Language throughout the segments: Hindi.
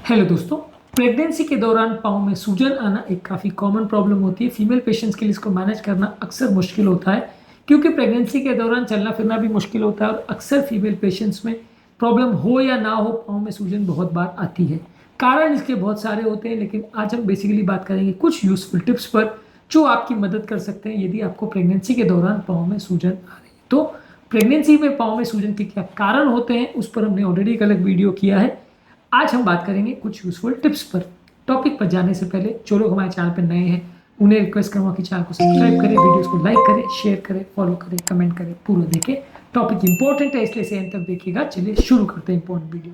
हेलो दोस्तों। प्रेगनेंसी के दौरान पाँव में सूजन आना एक काफ़ी कॉमन प्रॉब्लम होती है। फीमेल पेशेंट्स के लिए इसको मैनेज करना अक्सर मुश्किल होता है क्योंकि प्रेगनेंसी के दौरान चलना फिरना भी मुश्किल होता है और अक्सर फीमेल पेशेंट्स में प्रॉब्लम हो या ना हो पाँव में सूजन बहुत बार आती है। कारण इसके बहुत सारे होते हैं, लेकिन आज हम बेसिकली बात करेंगे कुछ यूजफुल टिप्स पर जो आपकी मदद कर सकते हैं यदि आपको प्रेगनेंसी के दौरान पाँव में सूजन आ रही है। तो प्रेगनेंसी में पाँव में सूजन के क्या कारण होते हैं उस पर हमने ऑलरेडी एक अलग वीडियो किया है। आज हम बात करेंगे कुछ यूजफुल टिप्स पर। टॉपिक पर जाने से पहले जो लोग हमारे चैनल पर नए हैं उन्हें रिक्वेस्ट करूंगा कि चैनल को सब्सक्राइब करें, वीडियोस को लाइक करें, शेयर करें, फॉलो करें, कमेंट करें, पूरा देखें। टॉपिक इंपॉर्टेंट है इसलिए से एंड तक देखिएगा। चलिए शुरू करते हैं इंपॉर्टेंट वीडियो।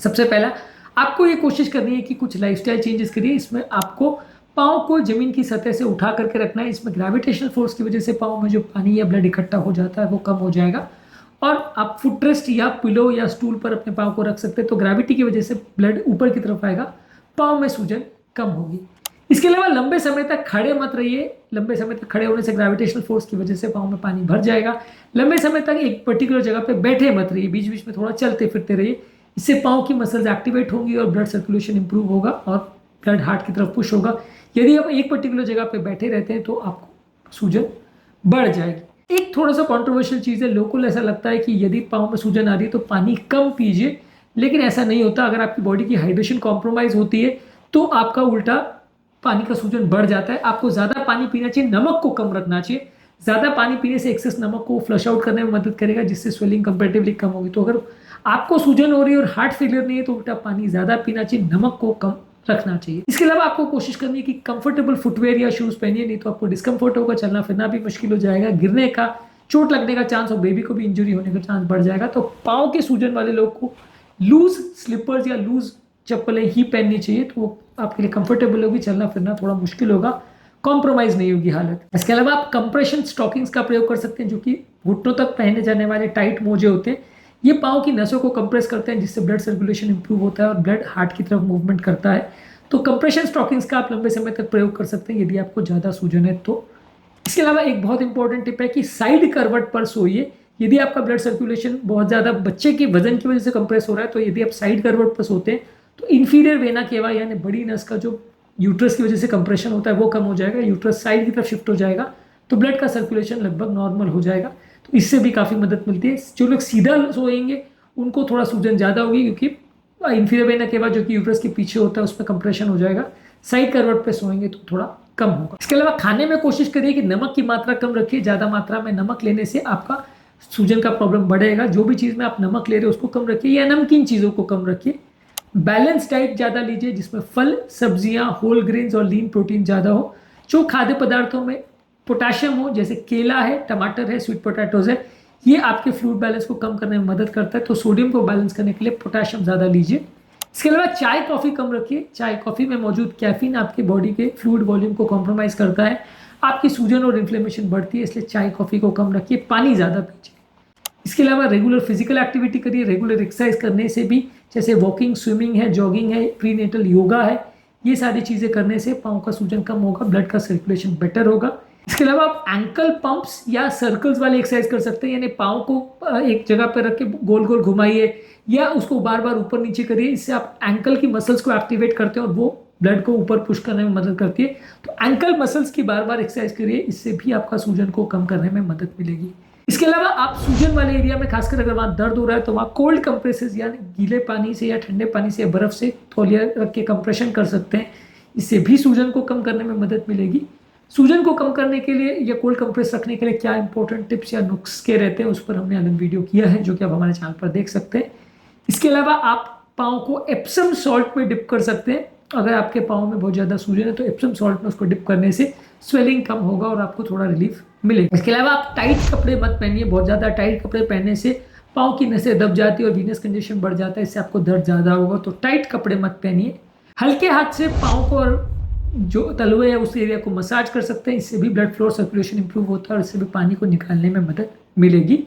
सबसे पहला आपको ये कोशिश करनी है कि कुछ लाइफस्टाइल चेंजेस करिए। इसमें आपको पाँव को जमीन की सतह से उठा करके रखना है। इसमें ग्रेविटेशनल फोर्स की वजह से पाँव में जो पानी या ब्लड इकट्ठा हो जाता है वो कम हो जाएगा। और आप फुट रेस्ट या पिलो या स्टूल पर अपने पाँव को रख सकते हैं, तो ग्रेविटी की वजह से ब्लड ऊपर की तरफ आएगा, पाँव में सूजन कम होगी। इसके अलावा लंबे समय तक खड़े मत रहिए। लंबे समय तक खड़े होने से ग्रेविटेशनल फोर्स की वजह से पाँव में पानी भर जाएगा। लंबे समय तक एक पर्टिकुलर जगह पे बैठे मत रहिए, बीच बीच में थोड़ा चलते फिरते रहिए। इससे पाँव की मसल्स एक्टिवेट होंगी और ब्लड सर्कुलेशन इंप्रूव होगा और ब्लड हार्ट की तरफ पुश होगा। यदि आप एक पर्टिकुलर जगह पे बैठे रहते हैं तो आपको सूजन बढ़ जाएगी। एक थोड़ा सा कॉन्ट्रोवर्शियल चीज़ है, लोगों को ऐसा लगता है कि यदि पाँव में सूजन आ रही है तो पानी कम पीजिए, लेकिन ऐसा नहीं होता। अगर आपकी बॉडी की हाइड्रेशन कॉम्प्रोमाइज़ होती है तो आपका उल्टा पानी का सूजन बढ़ जाता है। आपको ज़्यादा पानी पीना चाहिए, नमक को कम रखना चाहिए। ज़्यादा पानी पीने से एक्सेस नमक को फ्लश आउट करने में मदद करेगा, जिससे स्वेलिंग कंपेरेटिवली कम होगी। तो अगर आपको सूजन हो रही है और हार्ट फेलियर नहीं है तो उल्टा पानी ज़्यादा पीना चाहिए, नमक को कम रखना चाहिए। इसके अलावा आपको कोशिश करनी है कि कंफर्टेबल फुटवेयर या शूज़ पहनिए, नहीं तो आपको डिस्कम्फर्ट होगा, चलना फिरना भी मुश्किल हो जाएगा, गिरने का, चोट लगने का चांस और बेबी को भी इंजरी होने का चांस बढ़ जाएगा। तो पाँव के सूजन वाले लोग को लूज स्लीपर्स या लूज चप्पलें ही पहननी चाहिए, तो वो आपके लिए कंफर्टेबल होगी, चलना फिरना थोड़ा मुश्किल होगा, कॉम्प्रोमाइज़ नहीं होगी हालत। इसके अलावा आप कंप्रेशन स्टॉकिंग्स का प्रयोग कर सकते हैं, जो कि घुटनों तक पहने जाने वाले टाइट मोजे होते हैं। ये पाँव की नसों को कंप्रेस करते हैं, जिससे ब्लड सर्कुलेशन इंप्रूव होता है और ब्लड हार्ट की तरफ मूवमेंट करता है। तो कंप्रेशन स्टॉकिंग्स का आप लंबे समय तक प्रयोग कर सकते हैं यदि आपको ज़्यादा सूजन है तो। इसके अलावा एक बहुत इंपॉर्टेंट टिप है कि साइड करवट पर सोइए। यदि आपका ब्लड सर्कुलेशन बहुत ज़्यादा बच्चे के वजन की वजह से कंप्रेस हो रहा है, तो यदि आप साइड करवट पर सोते हैं तो इन्फीरियर वेना केवा यानी बड़ी नस का जो यूट्रस की वजह से कंप्रेशन होता है वो कम हो जाएगा, यूट्रस साइड की तरफ शिफ्ट हो जाएगा, तो ब्लड का सर्कुलेशन लगभग नॉर्मल हो जाएगा। तो इससे भी काफ़ी मदद मिलती है। जो लोग सीधा सोएंगे उनको थोड़ा सूजन ज़्यादा होगी, क्योंकि इन्फीरियर वेना केवा जो कि यूट्रस के पीछे होता है उसमें कंप्रेशन हो जाएगा। साइड करवट पे सोएंगे तो थोड़ा कम होगा। इसके अलावा खाने में कोशिश करिए कि नमक की मात्रा कम रखिए। ज़्यादा मात्रा में नमक लेने से आपका सूजन का प्रॉब्लम बढ़ेगा। जो भी चीज़ में आप नमक ले रहे हो उसको कम रखिए या नमकीन चीज़ों को कम रखिए। बैलेंस डाइट ज़्यादा लीजिए, जिसमें फल, सब्जियां, होल ग्रेन्स और लीन प्रोटीन ज़्यादा हो। जो खाद्य पदार्थों में पोटेशियम हो, जैसे केला है, टमाटर है, स्वीट पोटैटोज है, ये आपके फ्लूइड बैलेंस को कम करने में मदद करता है। तो सोडियम को बैलेंस करने के लिए पोटेशियम ज़्यादा लीजिए। इसके अलावा चाय कॉफ़ी कम रखिए। चाय कॉफ़ी में मौजूद कैफीन आपके बॉडी के फ्लूइड वॉल्यूम को कॉम्प्रोमाइज़ करता है, आपकी सूजन और इन्फ्लेमेशन बढ़ती है, इसलिए चाय कॉफ़ी को कम रखिए। पानी ज़्यादा पीजिए। इसके अलावा रेगुलर फिजिकल एक्टिविटी करिए। रेगुलर एक्सरसाइज करने से भी, जैसे वॉकिंग, स्विमिंग है, जॉगिंग है, प्रीनेटल योगा है, ये सारी चीज़ें करने से पाँव का सूजन कम होगा, ब्लड का सर्कुलेशन बेटर होगा। इसके अलावा आप एंकल पंप्स या सर्कल्स वाले एक्सरसाइज कर सकते हैं, यानी पाँव को एक जगह पर रख के गोल गोल घुमाइए या उसको बार बार ऊपर नीचे करिए। इससे आप एंकल की मसल्स को एक्टिवेट करते हैं और वो ब्लड को ऊपर पुश करने में मदद करती है। तो एंकल मसल्स की बार बार एक्सरसाइज करिए, इससे भी आपका सूजन को कम करने में मदद मिलेगी। इसके अलावा आप सूजन वाले एरिया में, खासकर अगर वहाँ दर्द हो रहा है, तो वहाँ कोल्ड कंप्रेसेस यानी गीले पानी से या ठंडे पानी से या बर्फ से तौलिया रख के कंप्रेशन कर सकते हैं। इससे भी सूजन को कम करने में मदद मिलेगी। सूजन को कम करने के लिए या कोल्ड कंप्रेस रखने के लिए क्या इंपॉर्टेंट टिप्स या नुस्खे रहते हैं, उस पर हमने अलग वीडियो किया है, जो कि आप हमारे चैनल पर देख सकते हैं। इसके अलावा आप पाँव को एप्सम सॉल्ट में डिप कर सकते हैं। अगर आपके पाँव में बहुत ज़्यादा सूजन है तो एप्सम सॉल्ट में उसको डिप करने से स्वेलिंग कम होगा और आपको थोड़ा रिलीफ मिलेगा। इसके अलावा आप टाइट कपड़े मत पहनिए। बहुत ज़्यादा टाइट कपड़े पहनने से पाँव की नसें दब जाती है और वीनस कंजेशन बढ़ जाता है, इससे आपको दर्द ज़्यादा होगा। तो टाइट कपड़े मत पहनिए। हल्के हाथ से पाँव को और जो तलवे है उस एरिया को मसाज कर सकते हैं, इससे भी ब्लड फ्लो सर्कुलेशन इंप्रूव होता है और इससे भी पानी को निकालने में मदद मिलेगी।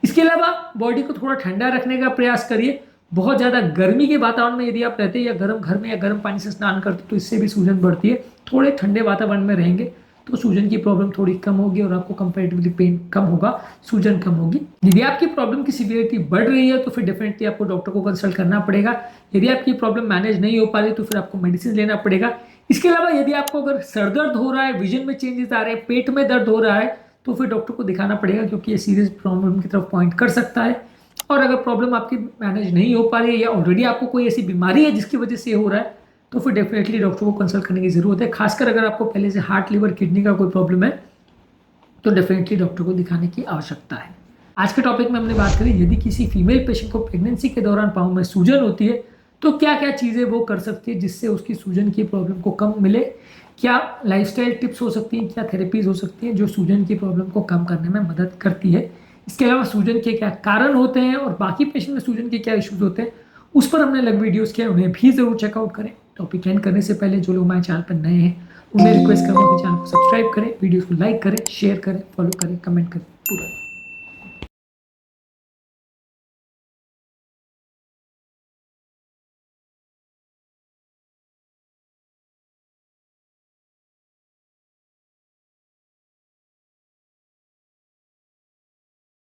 इसके अलावा बॉडी को थोड़ा ठंडा रखने का प्रयास करिए। बहुत ज़्यादा गर्मी के वातावरण में यदि आप रहते हैं या गर्म घर में या गर्म पानी से स्नान करते हैं तो इससे भी सूजन बढ़ती है। थोड़े ठंडे वातावरण में रहेंगे तो सूजन की प्रॉब्लम थोड़ी कम होगी और आपको कंपैरेटिवली पेन कम होगा, सूजन कम होगी। यदि आपकी प्रॉब्लम की सीवियरिटी बढ़ रही है तो फिर डेफिनेटली आपको डॉक्टर को कंसल्ट करना पड़ेगा। यदि आपकी प्रॉब्लम मैनेज नहीं हो पा रही तो फिर आपको मेडिसिन लेना पड़ेगा। इसके अलावा यदि आपको अगर सर दर्द हो रहा है, विजन में चेंजेस आ रहे हैं, पेट में दर्द हो रहा है, तो फिर डॉक्टर को दिखाना पड़ेगा, क्योंकि ये सीरियस प्रॉब्लम की तरफ पॉइंट कर सकता है। और अगर प्रॉब्लम आपकी मैनेज नहीं हो पा रही है या ऑलरेडी आपको कोई ऐसी बीमारी है जिसकी वजह से हो रहा है, तो फिर डेफिनेटली डॉक्टर को कंसल्ट करने की जरूरत है। खासकर अगर आपको पहले से हार्ट, लिवर, किडनी का कोई प्रॉब्लम है तो डेफिनेटली डॉक्टर को दिखाने की आवश्यकता है। आज के टॉपिक में हमने बात करी, यदि किसी फीमेल पेशेंट को प्रेगनेंसी के दौरान पाँव में सूजन होती है तो क्या क्या चीज़ें वो कर सकती है जिससे उसकी सूजन की प्रॉब्लम को कम मिले। क्या लाइफस्टाइल टिप्स हो सकती हैं, क्या थेरेपीज हो सकती हैं जो सूजन की प्रॉब्लम को कम करने में मदद करती है। इसके अलावा सूजन के क्या कारण होते हैं और बाकी पेशेंट में सूजन के क्या इश्यूज होते हैं, उस पर हमने अलग वीडियोस किए, उन्हें भी जरूर चेकआउट करें। टॉपिक एंड करने से पहले जो लोग हमारे चैनल पर नए हैं उन्हें रिक्वेस्ट करूँगा कि चैनल को सब्सक्राइब करें, वीडियोस को लाइक करें, शेयर करें, फॉलो करें, कमेंट करें पूरा।